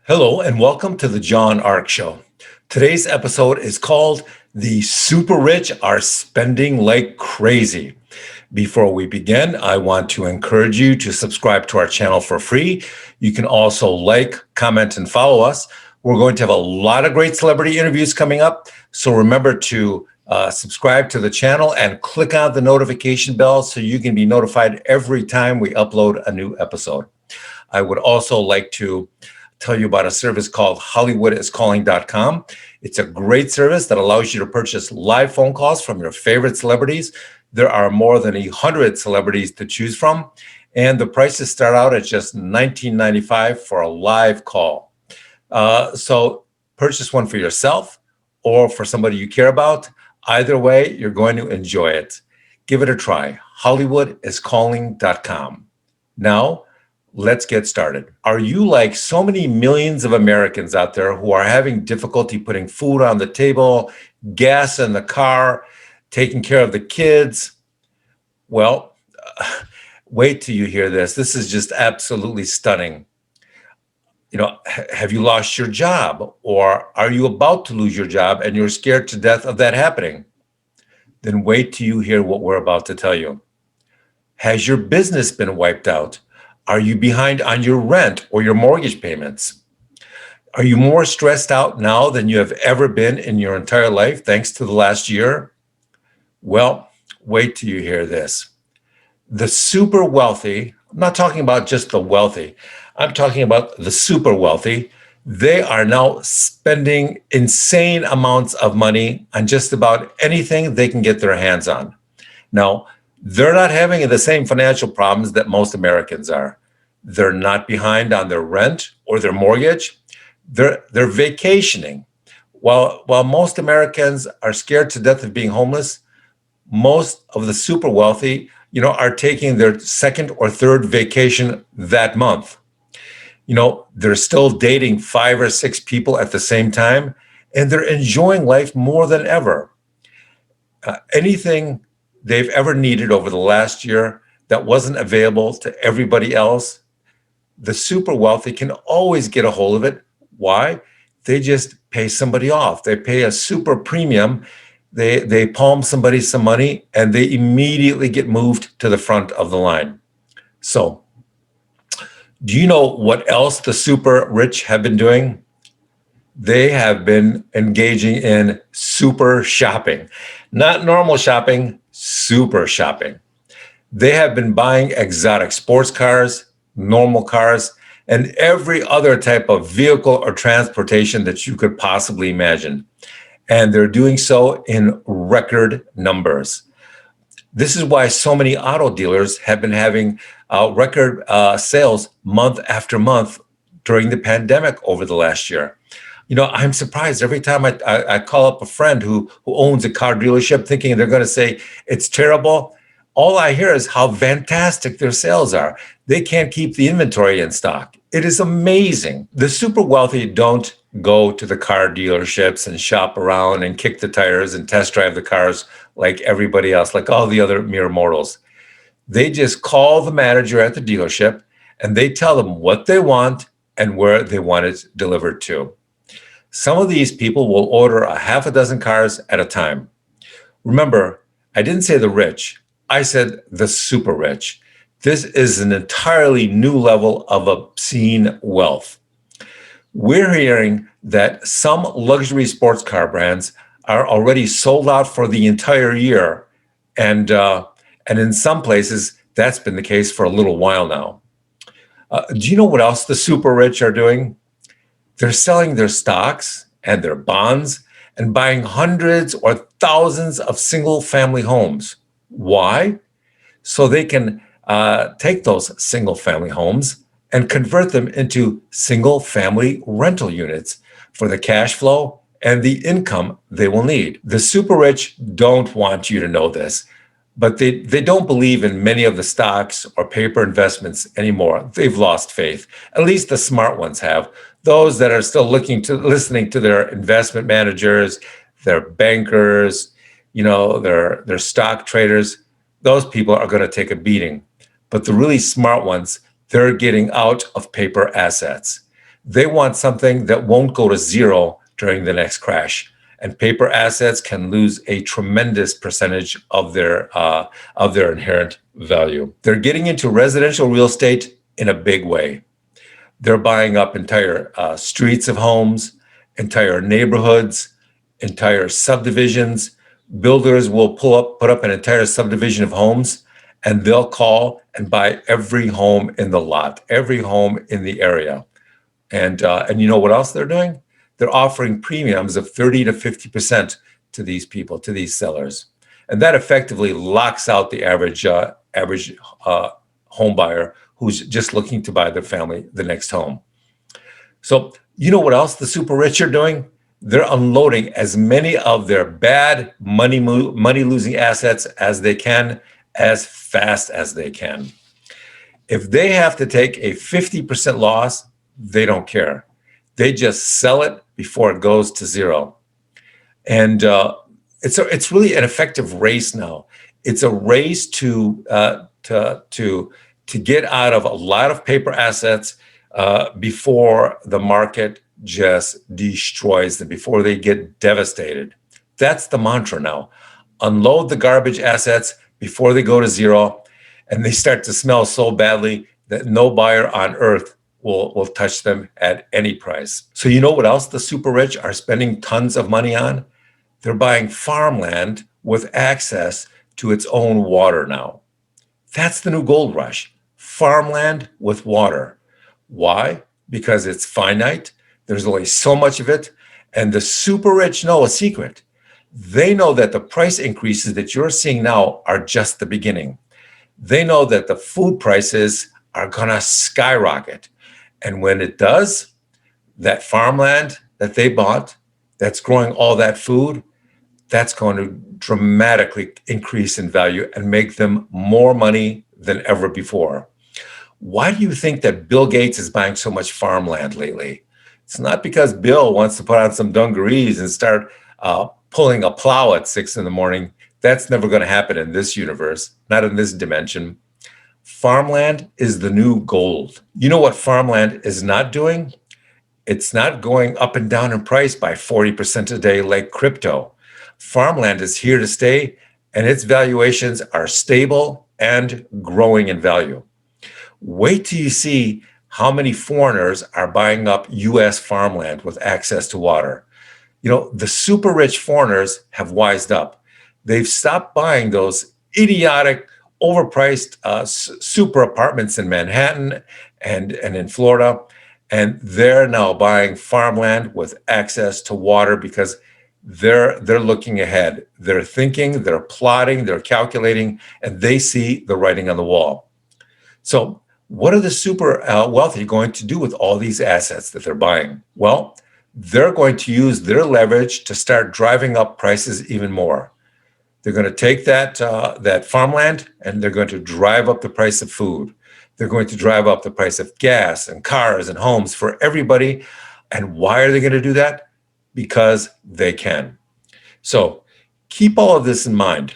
Hello, and welcome to the John Ark Show. Today's episode is called The Super Rich Are Spending Like Crazy. Before we begin, I want to encourage you to subscribe to our channel for free. You can also like, comment, and follow us. We're going to have a lot of great celebrity interviews coming up, so remember to subscribe to the channel and click on the notification bell so you can be notified every time we upload a new episode. I would also like to tell you about a service called hollywoodiscalling.com. It's a great service that allows you to purchase live phone calls from your favorite celebrities. There are more than 100 celebrities to choose from, and the prices start out at just $19.95 for a live call. So purchase one for yourself or for somebody you care about. Either way, you're going to enjoy it. Give it a try, hollywoodiscalling.com. Now, let's get started. Are you like so many millions of Americans out there who are having difficulty putting food on the table, gas in the car, taking care of the kids? Well, wait till you hear this. This is just absolutely stunning. Have you lost your job, or are you about to lose your job and you're scared to death of that happening? Then wait till you hear what we're about to tell you. Has your business been wiped out? Are you behind on your rent or your mortgage payments? Are you more stressed out now than you have ever been in your entire life thanks to the last year? Well, wait till you hear this. The super wealthy, I'm not talking about just the wealthy, I'm talking about the super wealthy. They are now spending insane amounts of money on just about anything they can get their hands on. Now, they're not having the same financial problems that most Americans are. They're not behind on their rent or their mortgage. They're vacationing. While most Americans are scared to death of being homeless, most of the super wealthy, are taking their second or third vacation that month. They're still dating 5 or 6 people at the same time, and they're enjoying life more than ever. Anything they've ever needed over the last year that wasn't available to everybody else, the super wealthy can always get a hold of it. Why? They just pay somebody off. They pay a super premium. They palm somebody some money, and they immediately get moved to the front of the line. So, do you know what else the super rich have been doing? They have been engaging in super shopping. Not normal shopping, super shopping. They have been buying exotic sports cars, normal cars, and every other type of vehicle or transportation that you could possibly imagine. And they're doing so in record numbers. This is why so many auto dealers have been having record sales month after month during the pandemic over the last year. I'm surprised every time I call up a friend who owns a car dealership thinking they're going to say it's terrible. All I hear is how fantastic their sales are. They can't keep the inventory in stock. It is amazing. The super wealthy don't go to the car dealerships and shop around and kick the tires and test drive the cars like everybody else, like all the other mere mortals. They just call the manager at the dealership and they tell them what they want and where they want it delivered to. Some of these people will order a half a dozen cars at a time. Remember, I didn't say the rich. I said the super rich. This is an entirely new level of obscene wealth. We're hearing that some luxury sports car brands are already sold out for the entire year. And in some places, that's been the case for a little while now. Do you know what else the super rich are doing? They're selling their stocks and their bonds and buying hundreds or thousands of single family homes. Why? So they can take those single family homes and convert them into single family rental units for the cash flow and the income they will need. The super rich don't want you to know this, but they don't believe in many of the stocks or paper investments anymore. They've lost faith. At least the smart ones have. Those that are still listening to their investment managers, their bankers, their stock traders, those people are going to take a beating. But the really smart ones, they're getting out of paper assets. They want something that won't go to zero during the next crash. And paper assets can lose a tremendous percentage of their inherent value. They're getting into residential real estate in a big way. They're buying up entire streets of homes, entire neighborhoods, entire subdivisions. Builders will put up an entire subdivision of homes, and they'll call and buy every home in the lot, every home in the area. And you know what else they're doing? They're offering premiums of 30 to 50% to these people, to these sellers. And that effectively locks out the average home buyer who's just looking to buy their family the next home. So you know what else the super rich are doing? They're unloading as many of their bad money losing assets as they can, as fast as they can. If they have to take a 50% loss, they don't care. They just sell it before it goes to zero. And it's really an effective race now. It's a race to get out of a lot of paper assets before the market just destroys them, before they get devastated. That's the mantra now. Unload the garbage assets before they go to zero, and they start to smell so badly that no buyer on earth will touch them at any price. So you know what else the super rich are spending tons of money on? They're buying farmland with access to its own water now. That's the new gold rush. Farmland with water. Why? Because it's finite. There's only so much of it. And the super rich know a secret. They know that the price increases that you're seeing now are just the beginning. They know that the food prices are going to skyrocket. And when it does, that farmland that they bought, that's growing all that food, that's going to dramatically increase in value and make them more money than ever before. Why do you think that Bill Gates is buying so much farmland lately? It's not because Bill wants to put on some dungarees and start pulling a plow at 6 in the morning. That's never going to happen in this universe, not in this dimension. Farmland is the new gold. You know what farmland is not doing? It's not going up and down in price by 40% a day like crypto. Farmland is here to stay, and its valuations are stable and growing in value. Wait till you see how many foreigners are buying up US farmland with access to water. You know, the super rich foreigners have wised up. They've stopped buying those idiotic, overpriced super apartments in Manhattan and in Florida. And they're now buying farmland with access to water because they're looking ahead. They're thinking, they're plotting, they're calculating, and they see the writing on the wall. So what are the super wealthy going to do with all these assets that they're buying? Well, they're going to use their leverage to start driving up prices even more. They're going to take that farmland and they're going to drive up the price of food. They're going to drive up the price of gas and cars and homes for everybody. And why are they going to do that? Because they can. So keep all of this in mind.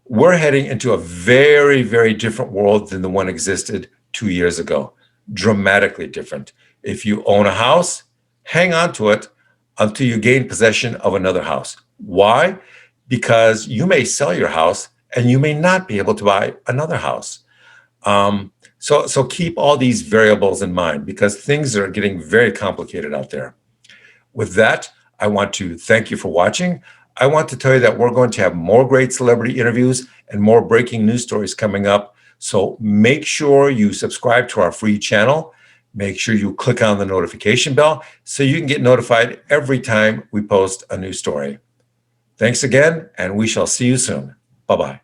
We're heading into a very, very different world than the one existed 2 years ago. Dramatically different. If you own a house, hang on to it until you gain possession of another house. Why? Because you may sell your house and you may not be able to buy another house. So keep all these variables in mind because things are getting very complicated out there. With that, I want to thank you for watching. I want to tell you that we're going to have more great celebrity interviews and more breaking news stories coming up. So make sure you subscribe to our free channel. Make sure you click on the notification bell so you can get notified every time we post a new story. Thanks again, and we shall see you soon. Bye-bye.